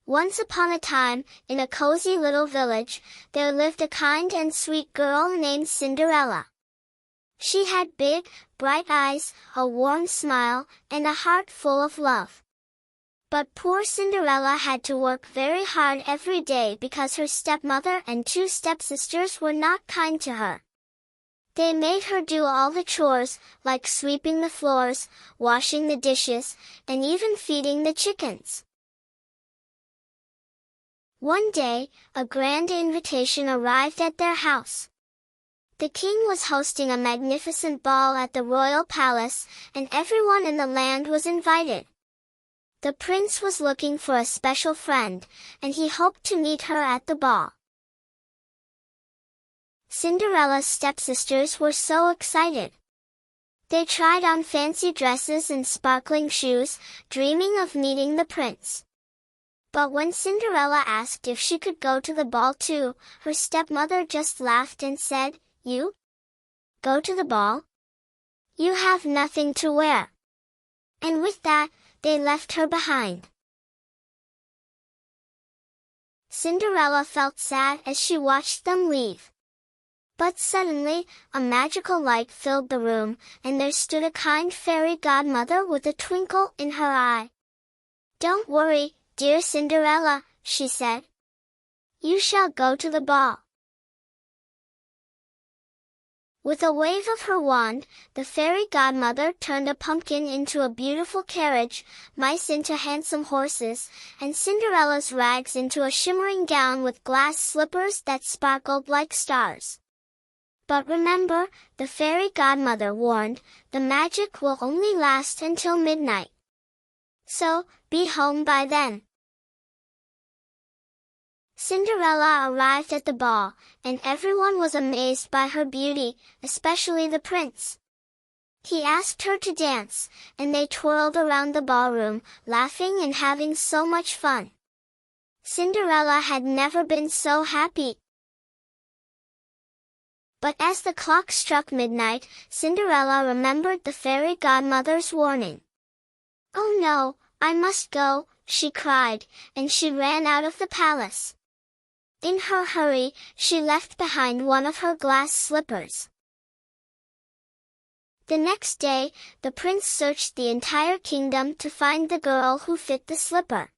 Once upon a time, in a cozy little village, there lived a kind and sweet girl named Cinderella. She had big, bright eyes, a warm smile, and a heart full of love. But poor Cinderella had to work very hard every day because her stepmother and two stepsisters were not kind to her. They made her do all the chores, like sweeping the floors, washing the dishes, and even feeding the chickens. One day, a grand invitation arrived at their house. The king was hosting a magnificent ball at the royal palace, and everyone in the land was invited. The prince was looking for a special friend, and he hoped to meet her at the ball. Cinderella's stepsisters were so excited. They tried on fancy dresses and sparkling shoes, dreaming of meeting the prince. But when Cinderella asked if she could go to the ball too, her stepmother just laughed and said, "You? Go to the ball? You have nothing to wear." And with that, they left her behind. Cinderella felt sad as she watched them leave. But suddenly, a magical light filled the room, and there stood a kind fairy godmother with a twinkle in her eye. "Don't worry, dear Cinderella," she said. "You shall go to the ball." With a wave of her wand, the fairy godmother turned a pumpkin into a beautiful carriage, mice into handsome horses, and Cinderella's rags into a shimmering gown with glass slippers that sparkled like stars. But remember, the fairy godmother warned, the magic will only last until midnight. So, be home by then. Cinderella arrived at the ball, and everyone was amazed by her beauty, especially the prince. He asked her to dance, and they twirled around the ballroom, laughing and having so much fun. Cinderella had never been so happy. But as the clock struck midnight, Cinderella remembered the fairy godmother's warning. "Oh no, I must go," she cried, and she ran out of the palace. In her hurry, she left behind one of her glass slippers. The next day, the prince searched the entire kingdom to find the girl who fit the slipper.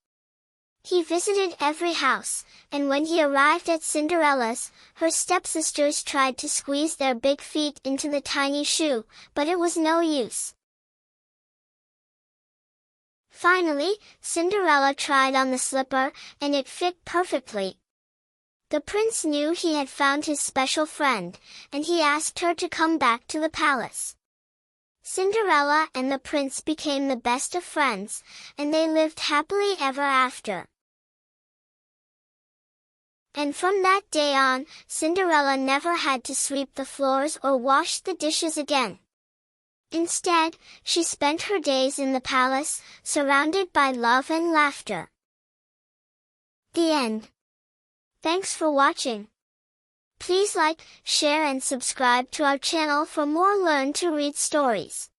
He visited every house, and when he arrived at Cinderella's, her stepsisters tried to squeeze their big feet into the tiny shoe, but it was no use. Finally, Cinderella tried on the slipper, and it fit perfectly. The prince knew he had found his special friend, and he asked her to come back to the palace. Cinderella and the prince became the best of friends, and they lived happily ever after. And from that day on, Cinderella never had to sweep the floors or wash the dishes again. Instead, she spent her days in the palace, surrounded by love and laughter. The end. Thanks for watching. Please like, share and subscribe to our channel for more Learn to Read stories.